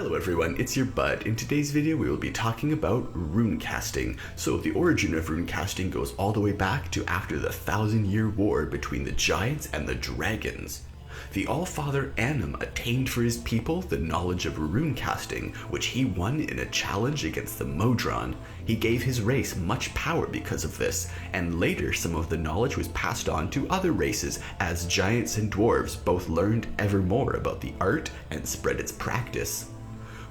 Hello everyone, it's your bud. In today's video we will be talking about rune casting. So the origin of rune casting goes all the way back to after the 1,000-year war between the giants and the dragons. The Allfather Annam attained for his people the knowledge of rune casting, which he won in a challenge against the Modron. He gave his race much power because of this, and later some of the knowledge was passed on to other races as giants and dwarves both learned ever more about the art and spread its practice.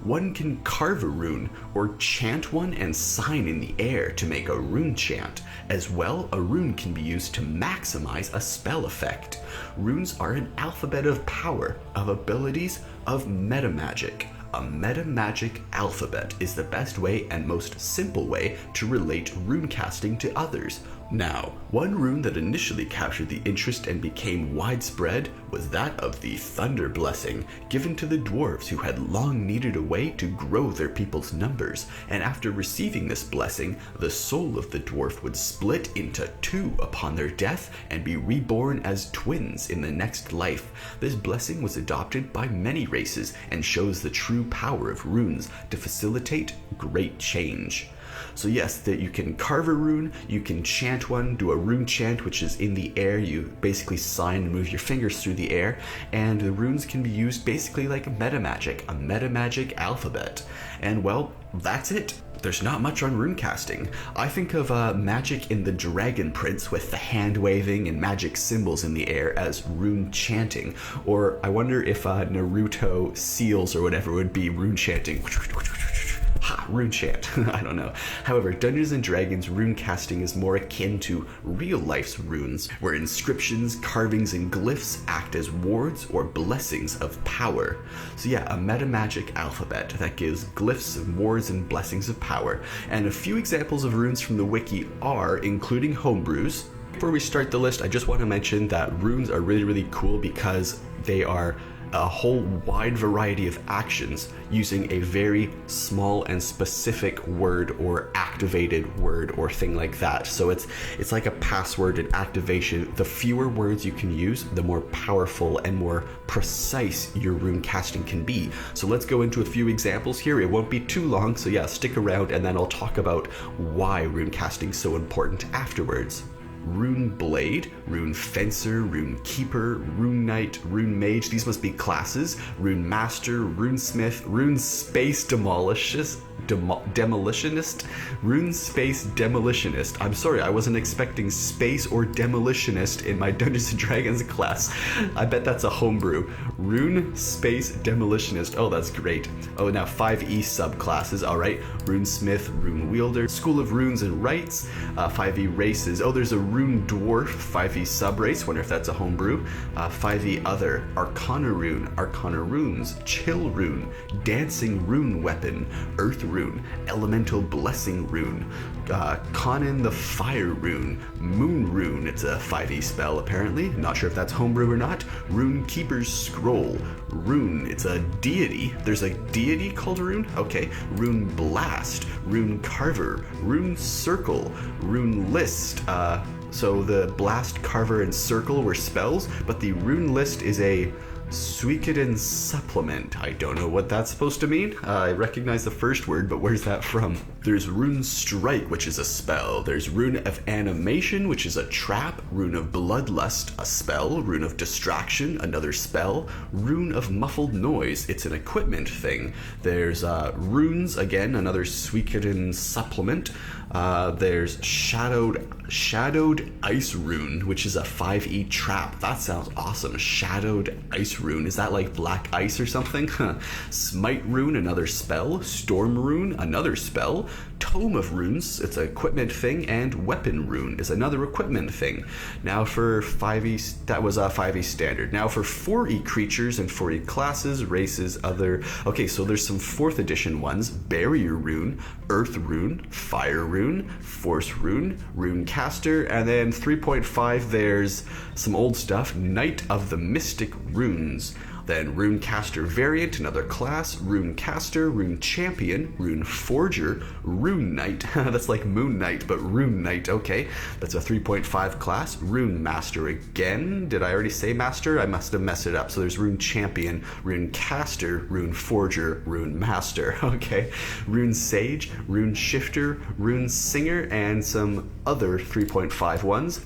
One can carve a rune or chant one and sign in the air to make a rune chant. As well, a rune can be used to maximize a spell effect. Runes are an alphabet of power, of abilities, of metamagic. A metamagic alphabet is the best way and most simple way to relate rune casting to others. Now, one rune that initially captured the interest and became widespread was that of the Thunder Blessing, given to the dwarves who had long needed a way to grow their people's numbers, and after receiving this blessing, the soul of the dwarf would split into two upon their death and be reborn as twins in the next life. This blessing was adopted by many races and shows the true power of runes to facilitate great change. So yes, that you can carve a rune, you can chant one, do a rune chant, which is in the air. You basically sign and move your fingers through the air, and the runes can be used basically like a metamagic alphabet. And well, that's it. There's not much on rune casting. I think of magic in the Dragon Prince with the hand waving and magic symbols in the air as rune chanting. Or I wonder if Naruto seals or whatever would be rune chanting. Rune chant. I don't know. However, Dungeons & Dragons rune casting is more akin to real life's runes, where inscriptions, carvings, and glyphs act as wards or blessings of power. So yeah, a metamagic alphabet that gives glyphs, wards, and blessings of power. And a few examples of runes from the wiki are, including homebrews. Before we start the list, I just want to mention that runes are really cool because they are a whole wide variety of actions using a very small and specific word or activated word or thing like that. So it's like a password and activation. The fewer words you can use, the more powerful and more precise your rune casting can be. So let's go into a few examples here. It won't be too long, so yeah, stick around and then I'll talk about why rune casting is so important afterwards. Rune Blade, Rune Fencer, Rune Keeper, Rune Knight, Rune Mage, these must be classes. Rune Master, Rune Smith, Rune Space Demolitionist, Rune Space Demolitionist. I'm sorry, I wasn't expecting space or demolitionist in my Dungeons & Dragons class. I bet that's a homebrew. Rune Space Demolitionist. Oh, that's great. Oh, now 5e subclasses. All right. Rune Smith, Rune Wielder, School of Runes and Rites, 5e races. Oh, there's a Rune Dwarf, 5e subrace. Wonder if that's a homebrew. 5e other. Arcana Rune, Arcana Runes, Chill Rune, Dancing Rune Weapon, Earth Rune, Elemental Blessing Rune, Conan the Fire Rune, Moon Rune, it's a 5e spell apparently, not sure if that's homebrew or not. Rune Keeper's Scroll, Rune, it's a deity, there's a deity called Rune? Okay. Rune Blast, Rune Carver, Rune Circle, Rune List, so the Blast, Carver, and Circle were spells, but the Rune List is a Suikoden supplement. I don't know what that's supposed to mean. I recognize the first word, but where's that from? There's Rune Strike, which is a spell. There's Rune of Animation, which is a trap. Rune of Bloodlust, a spell. Rune of Distraction, another spell. Rune of Muffled Noise, it's an equipment thing. There's Runes, again, another Suikoden supplement. There's Shadowed Ice Rune, which is a 5e trap. That sounds awesome. Shadowed Ice Rune. Is that like black ice or something? Smite Rune, another spell. Storm Rune, another spell. Tome of Runes, it's an equipment thing, and Weapon Rune is another equipment thing. Now for 5e, that was a 5e standard. Now for 4e creatures and 4e classes, races, other. Okay, so there's some 4th edition ones. Barrier Rune, Earth Rune, Fire Rune, Force Rune, Rune Caster, and then 3.5 there's some old stuff, Knight of the Mystic Runes. Then Runecaster Variant, another class, Runecaster, Rune Champion, Rune Forger, Rune Knight, that's like Moon Knight, but Rune Knight, okay, that's a 3.5 class, Rune Master again, did I already say Master? I must have messed it up, so there's Rune Champion, Rune Caster, Rune Forger, Rune Master, okay, Rune Sage, Rune Shifter, Rune Singer, and some other 3.5 ones.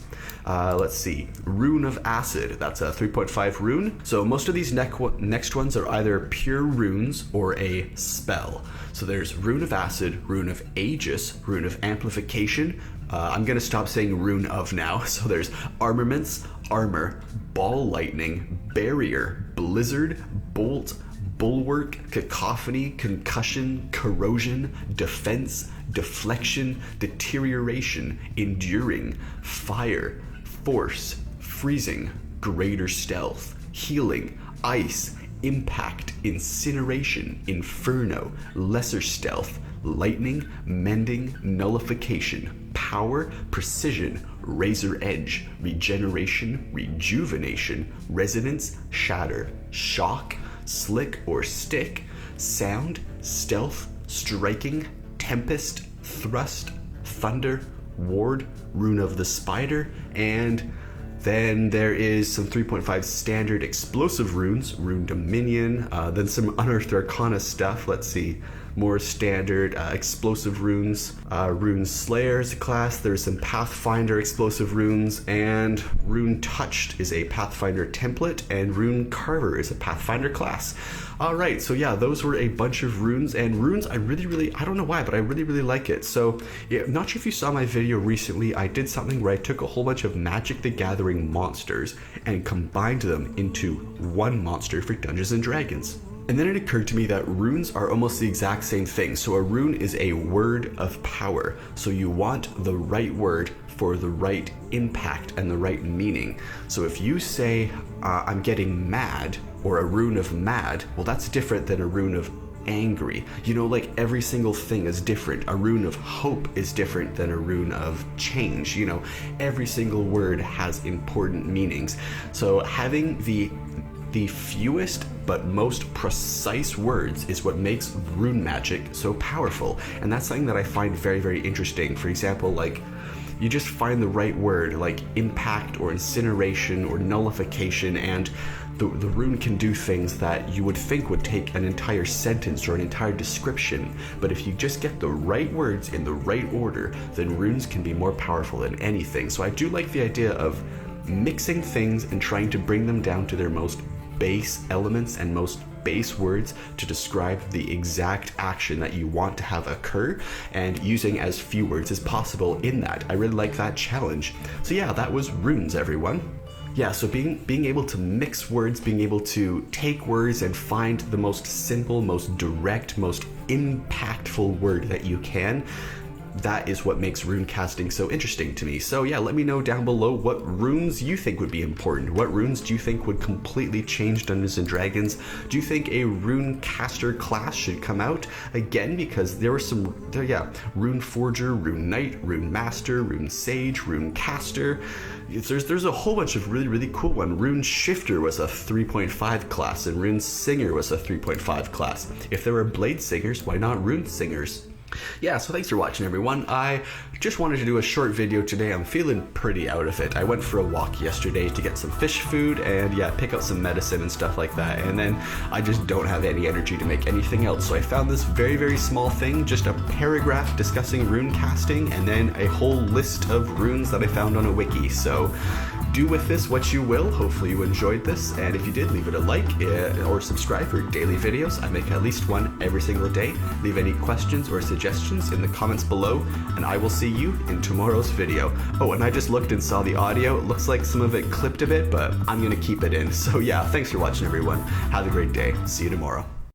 Let's see, Rune of Acid, that's a 3.5 rune. So most of these next ones are either pure runes or a spell. So there's Rune of Acid, Rune of Aegis, Rune of Amplification. I'm gonna stop saying Rune of now. So there's Armaments, Armor, Ball Lightning, Barrier, Blizzard, Bolt, Bulwark, Cacophony, Concussion, Corrosion, Defense, Deflection, Deterioration, Enduring, Fire, Force, Freezing, Greater Stealth, Healing, Ice, Impact, Incineration, Inferno, Lesser Stealth, Lightning, Mending, Nullification, Power, Precision, Razor Edge, Regeneration, Rejuvenation, Resonance, Shatter, Shock, Slick or Stick, Sound, Stealth, Striking, Tempest, Thrust, Thunder, Ward, Rune of the Spider, and then there is some 3.5 standard explosive runes, Rune Dominion, then some Unearthed Arcana stuff, let's see, more standard explosive runes, Rune Slayer is a class, there's some Pathfinder explosive runes, and Rune Touched is a Pathfinder template, and Rune Carver is a Pathfinder class. Alright, so yeah, those were a bunch of runes, and runes I don't know why, but I really like it. So, yeah, not sure if you saw my video recently, I did something where I took a whole bunch of Magic the Gathering monsters and combined them into one monster for Dungeons & Dragons. And then it occurred to me that runes are almost the exact same thing. So a rune is a word of power. So you want the right word for the right impact and the right meaning. So if you say, I'm getting mad, or a rune of mad, well, that's different than a rune of angry. You know, like every single thing is different. A rune of hope is different than a rune of change. You know, every single word has important meanings. So having the fewest but most precise words is what makes rune magic so powerful, and that's something that I find very interesting. For example, like, you just find the right word, like impact or incineration or nullification, and the rune can do things that you would think would take an entire sentence or an entire description. But if you just get the right words in the right order, then runes can be more powerful than anything. So I do like the idea of mixing things and trying to bring them down to their most base elements and most base words to describe the exact action that you want to have occur, and using as few words as possible in that. I really like that challenge. So yeah, that was runes, everyone. Yeah, so being able to mix words, being able to take words and find the most simple, most direct, most impactful word that you can, that is what makes rune casting so interesting to me. So yeah, let me know down below what runes you think would be important. What runes do you think would completely change Dungeons & Dragons? Do you think a rune caster class should come out again? Because there were Rune Forger, Rune Knight, Rune Master, Rune Sage, Rune Caster. There's a whole bunch of really cool ones. Rune Shifter was a 3.5 class, and Rune Singer was a 3.5 class. If there were Blade Singers, why not Rune Singers? Yeah, so thanks for watching, everyone. I just wanted to do a short video today. I'm feeling pretty out of it. I went for a walk yesterday to get some fish food and yeah, pick up some medicine and stuff like that, and then I just don't have any energy to make anything else. So I found this very small thing, just a paragraph discussing rune casting, and then a whole list of runes that I found on a wiki. So do with this what you will. Hopefully you enjoyed this, and if you did, leave it a like or subscribe for daily videos. I make at least one every single day. Leave any questions or suggestions in the comments below, and I will see you in tomorrow's video. Oh, and I just looked and saw the audio. It looks like some of it clipped a bit, but I'm gonna keep it in. So yeah, thanks for watching, everyone. Have a great day. See you tomorrow.